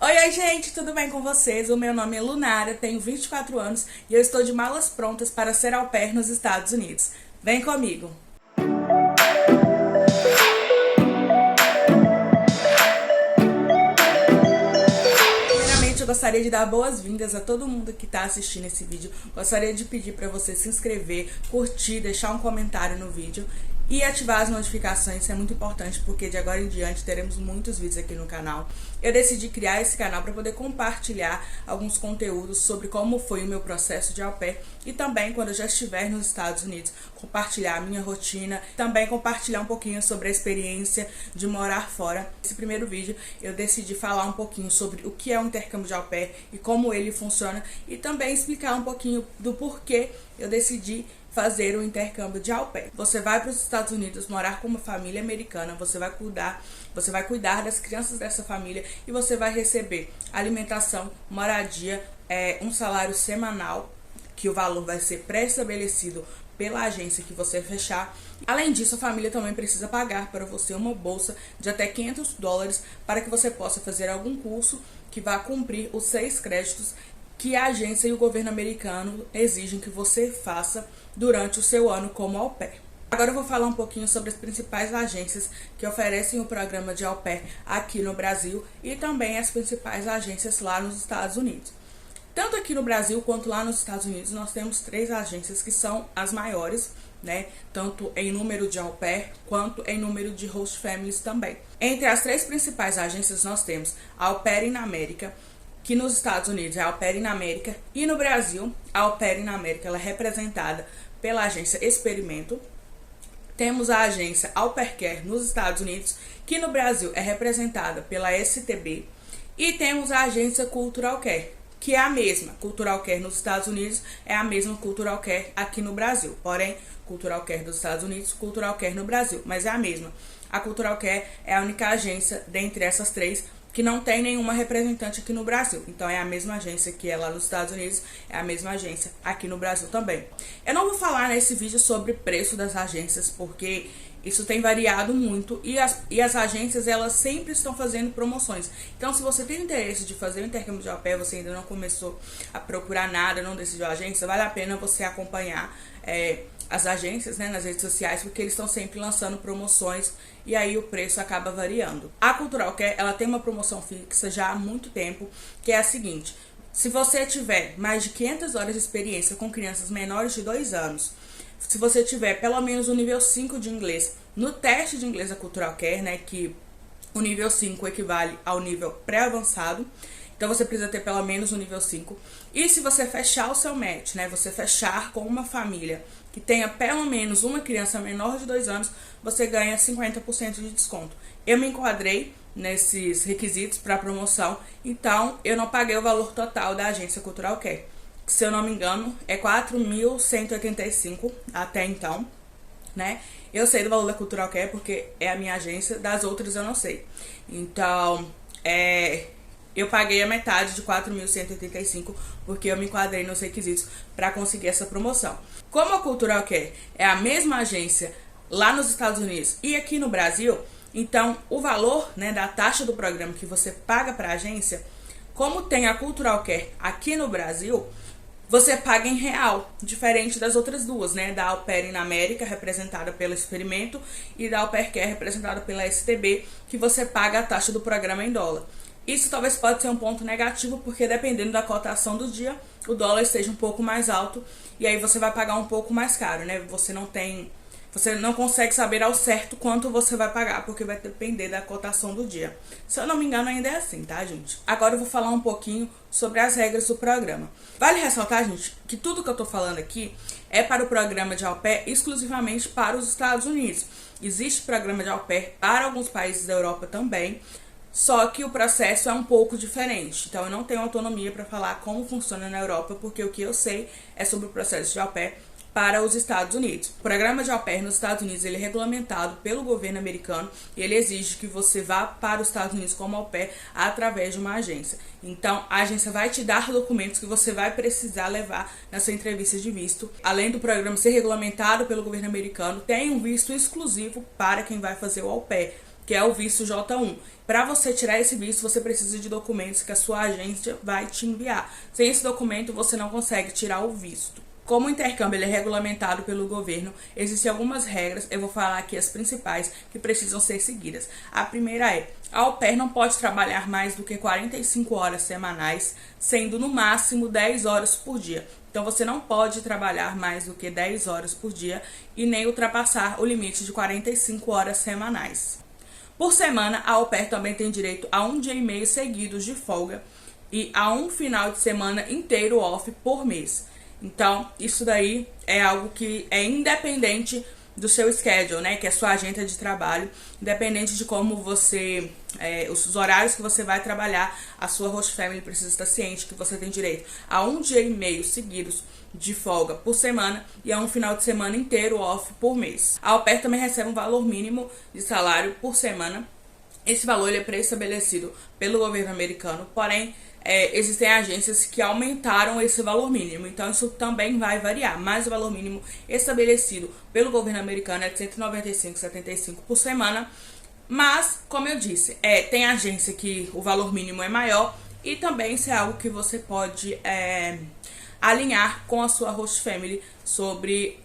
Oi, gente, tudo bem com vocês? O meu nome é Lunara, tenho 24 anos e eu estou de malas prontas para ser au pair nos Estados Unidos. Vem comigo! Eu gostaria de dar boas-vindas a todo mundo que está assistindo esse vídeo. Gostaria de pedir para você se inscrever, curtir, deixar um comentário no vídeo e ativar as notificações. Isso é muito importante porque de agora em diante teremos muitos vídeos aqui no canal. Eu decidi criar esse canal para poder compartilhar alguns conteúdos sobre como foi o meu processo de au pair e também, quando eu já estiver nos Estados Unidos, compartilhar a minha rotina, também compartilhar um pouquinho sobre a experiência de morar fora. Nesse primeiro vídeo eu decidi falar um pouquinho sobre o que é um intercâmbio de au pair e como ele funciona e também explicar um pouquinho do porquê eu decidi fazer o intercâmbio de au pair. Você vai para os Estados Unidos morar com uma família americana, você vai cuidar das crianças dessa família e você vai receber alimentação, moradia, um salário semanal, que o valor vai ser pré-estabelecido pela agência que você fechar. Além disso, a família também precisa pagar para você uma bolsa de até $500 para que você possa fazer algum curso que vá cumprir os 6 créditos que a agência e o governo americano exigem que você faça durante o seu ano como au pair. Agora eu vou falar um pouquinho sobre as principais agências que oferecem o programa de au pair aqui no Brasil e também as principais agências lá nos Estados Unidos. Tanto aqui no Brasil quanto lá nos Estados Unidos nós temos 3 agências que são as maiores, né? Tanto em número de au pair quanto em número de host families também. Entre as 3 principais agências nós temos a Au Pair in America, que nos Estados Unidos é a Au Pair in America, e no Brasil a Au Pair in America ela é representada pela agência Experimento. Temos a agência Au Pair Care nos Estados Unidos, que no Brasil é representada pela STB, e temos a agência Cultural Care, que é a mesma. Cultural Care nos Estados Unidos é a mesma Cultural Care aqui no Brasil. Porém, Cultural Care dos Estados Unidos, Cultural Care no Brasil, mas é a mesma. A Cultural Care é a única agência dentre essas 3 que não tem nenhuma representante aqui no Brasil. Então é a mesma agência que é lá nos Estados Unidos, é a mesma agência aqui no Brasil também. Eu não vou falar nesse vídeo sobre preço das agências, porque isso tem variado muito e as agências elas sempre estão fazendo promoções. Então, se você tem interesse de fazer o intercâmbio de au pair, você ainda não começou a procurar nada, não decidiu a agência, vale a pena você acompanhar as agências, né, nas redes sociais, porque eles estão sempre lançando promoções e aí o preço acaba variando. A Cultural Care, ela tem uma promoção fixa já há muito tempo, que é a seguinte: se você tiver mais de 500 horas de experiência com crianças menores de 2 anos, se você tiver pelo menos o nível 5 de inglês no teste de inglês da Cultural Care, né, que o nível 5 equivale ao nível pré-avançado, então você precisa ter pelo menos o nível 5. E se você fechar o seu match, né, você fechar com uma família que tenha pelo menos uma criança menor de 2 anos, você ganha 50% de desconto. Eu me enquadrei nesses requisitos para promoção, então eu não paguei o valor total da agência Cultural Care, que, se eu não me engano, é R$4.185 até então, né? Eu sei do valor da Cultural Care porque é a minha agência, das outras eu não sei. Então, eu paguei a metade de R$4.185 porque eu me enquadrei nos requisitos para conseguir essa promoção. Como a Cultural Care é a mesma agência lá nos Estados Unidos e aqui no Brasil, então o valor, né, da taxa do programa que você paga para a agência, como tem a Cultural Care aqui no Brasil, você paga em real, diferente das outras duas, né? Da Au Pair in America, representada pelo Experimento, e da Au Pair Care, representada pela STB, que você paga a taxa do programa em dólar. Isso talvez pode ser um ponto negativo, porque dependendo da cotação do dia, o dólar esteja um pouco mais alto, e aí você vai pagar um pouco mais caro, né? Você não consegue saber ao certo quanto você vai pagar, porque vai depender da cotação do dia. Se eu não me engano, ainda é assim, tá, gente? Agora eu vou falar um pouquinho sobre as regras do programa. Vale ressaltar, gente, que tudo que eu tô falando aqui é para o programa de au pair exclusivamente para os Estados Unidos. Existe programa de au pair para alguns países da Europa também, só que o processo é um pouco diferente. Então eu não tenho autonomia para falar como funciona na Europa, porque o que eu sei é sobre o processo de au pair para os Estados Unidos. O programa de au pair nos Estados Unidos ele é regulamentado pelo governo americano e ele exige que você vá para os Estados Unidos como au pair através de uma agência. Então, a agência vai te dar documentos que você vai precisar levar na sua entrevista de visto. Além do programa ser regulamentado pelo governo americano, tem um visto exclusivo para quem vai fazer o au pair. que é o visto J1. Para você tirar esse visto, você precisa de documentos que a sua agência vai te enviar. Sem esse documento, você não consegue tirar o visto. Como o intercâmbio ele é regulamentado pelo governo, existem algumas regras, eu vou falar aqui as principais que precisam ser seguidas. A primeira é, a au pair não pode trabalhar mais do que 45 horas semanais, sendo no máximo 10 horas por dia. Então você não pode trabalhar mais do que 10 horas por dia e nem ultrapassar o limite de 45 horas semanais. Por semana, a au pair também tem direito a 1 dia e meio seguidos de folga e a 1 final de semana inteiro off por mês. Então, isso daí é algo que é independente do seu schedule, né? Que é a sua agenda de trabalho. Independente de como você... os horários que você vai trabalhar, a sua host family precisa estar ciente que você tem direito a 1 dia e meio seguidos de folga por semana e a 1 final de semana inteiro off por mês. A au pair também recebe um valor mínimo de salário por semana. Esse valor ele é pré-estabelecido pelo governo americano, porém, existem agências que aumentaram esse valor mínimo, então isso também vai variar, mas o valor mínimo estabelecido pelo governo americano é de R$ 195,75 por semana, mas, como eu disse, tem agência que o valor mínimo é maior e também isso é algo que você pode alinhar com a sua host family sobre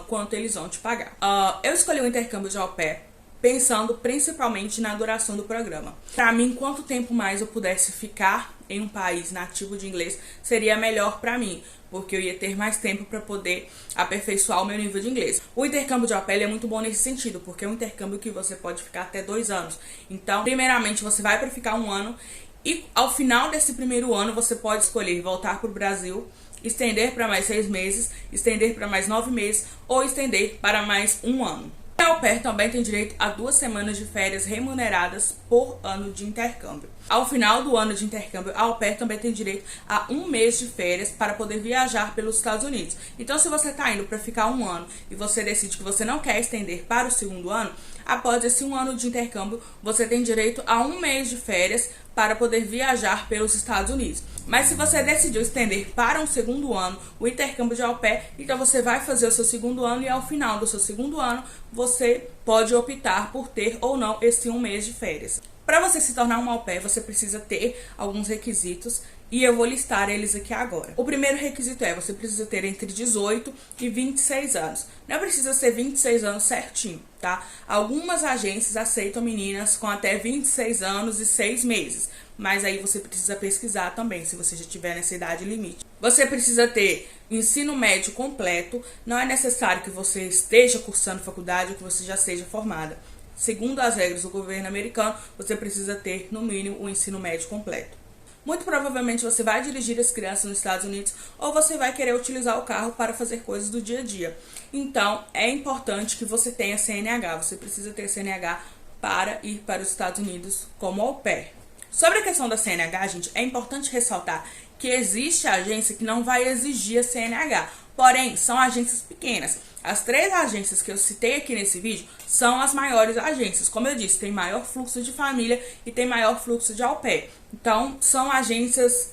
quanto eles vão te pagar. Eu escolhi o intercâmbio de au pair pensando principalmente na duração do programa. Para mim, quanto tempo mais eu pudesse ficar em um país nativo de inglês seria melhor para mim, porque eu ia ter mais tempo para poder aperfeiçoar o meu nível de inglês. O intercâmbio de au pair é muito bom nesse sentido, porque é um intercâmbio que você pode ficar até 2 anos. Então, primeiramente, você vai para ficar 1 ano e ao final desse primeiro ano você pode escolher voltar para o Brasil, estender para mais 6 meses, estender para mais 9 meses ou estender para mais 1 ano. A au pair também tem direito a 2 semanas de férias remuneradas por ano de intercâmbio. Ao final do ano de intercâmbio, a au pair também tem direito a 1 mês de férias para poder viajar pelos Estados Unidos. Então, se você está indo para ficar 1 ano e você decide que você não quer estender para o segundo ano, após esse 1 ano de intercâmbio, você tem direito a 1 mês de férias para poder viajar pelos Estados Unidos. Mas se você decidiu estender para um segundo ano o intercâmbio de au pair, então você vai fazer o seu segundo ano e ao final do seu segundo ano você pode optar por ter ou não esse 1 mês de férias. Para você se tornar um au pair, você precisa ter alguns requisitos e eu vou listar eles aqui agora. O primeiro requisito é, você precisa ter entre 18 e 26 anos. Não precisa ser 26 anos certinho, tá? Algumas agências aceitam meninas com até 26 anos e 6 meses. Mas aí você precisa pesquisar também, se você já tiver nessa idade limite. Você precisa ter ensino médio completo. Não é necessário que você esteja cursando faculdade ou que você já seja formada. Segundo as regras do governo americano, você precisa ter, no mínimo, o ensino médio completo. Muito provavelmente você vai dirigir as crianças nos Estados Unidos ou você vai querer utilizar o carro para fazer coisas do dia a dia. Então, é importante que você tenha CNH. Você precisa ter CNH para ir para os Estados Unidos como au pair. Sobre a questão da CNH, gente, é importante ressaltar que existe agência que não vai exigir a CNH. Porém, são agências pequenas. As 3 agências que eu citei aqui nesse vídeo são as maiores agências. Como eu disse, tem maior fluxo de família e tem maior fluxo de au pair. Então, são agências,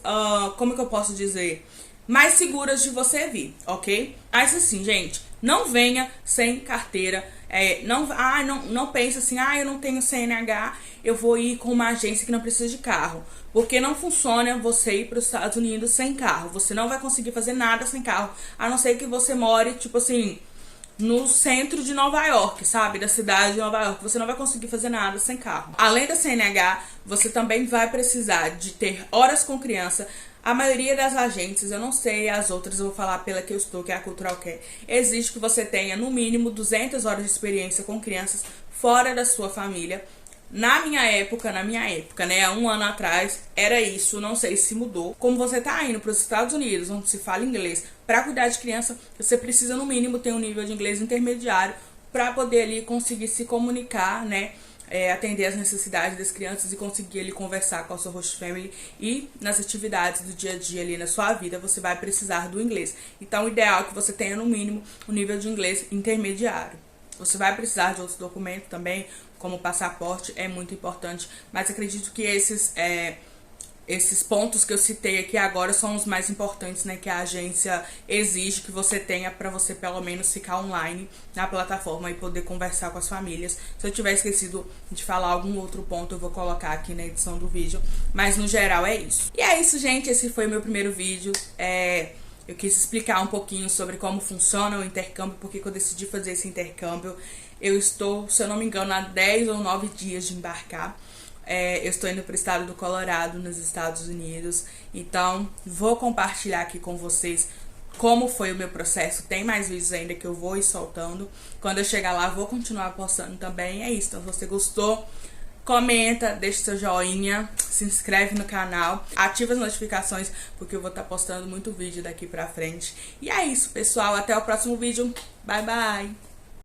como que eu posso dizer, mais seguras de você vir, ok? Mas assim, gente, não venha sem carteira. Não pense assim, eu não tenho CNH, eu vou ir com uma agência que não precisa de carro. Porque não funciona você ir para os Estados Unidos sem carro. Você não vai conseguir fazer nada sem carro, a não ser que você more, tipo assim, no centro de Nova York, sabe? Da cidade de Nova York. Você não vai conseguir fazer nada sem carro. Além da CNH, você também vai precisar de ter horas com criança. A maioria das agências, eu não sei as outras, eu vou falar pela que eu estou, que é a Cultural Care, exige que você tenha no mínimo 200 horas de experiência com crianças fora da sua família. Na minha época, né, há 1 ano atrás, era isso, não sei se mudou. Como você tá indo para os Estados Unidos, onde se fala inglês, para cuidar de criança, você precisa no mínimo ter um nível de inglês intermediário para poder ali conseguir se comunicar, né, atender as necessidades das crianças e conseguir ali conversar com a sua host family e nas atividades do dia a dia ali na sua vida, você vai precisar do inglês. Então, o ideal é que você tenha no mínimo um nível de inglês intermediário. Você vai precisar de outros documentos também, como passaporte, é muito importante, mas acredito que esses esses pontos que eu citei aqui agora são os mais importantes, né, que a agência exige que você tenha para você pelo menos ficar online na plataforma e poder conversar com as famílias. Se eu tiver esquecido de falar algum outro ponto, eu vou colocar aqui na edição do vídeo, mas no geral é isso. E é isso, gente, esse foi o meu primeiro vídeo. Eu quis explicar um pouquinho sobre como funciona o intercâmbio, porque eu decidi fazer esse intercâmbio. Eu estou, se eu não me engano, há 10 ou 9 dias de embarcar. Eu estou indo para o estado do Colorado, nos Estados Unidos. Então, vou compartilhar aqui com vocês como foi o meu processo. Tem mais vídeos ainda que eu vou ir soltando. Quando eu chegar lá, vou continuar postando também. É isso. Então, se você gostou, comenta, deixa seu joinha, se inscreve no canal, ativa as notificações, porque eu vou estar postando muito vídeo daqui pra frente. E é isso, pessoal. Até o próximo vídeo. Bye, bye!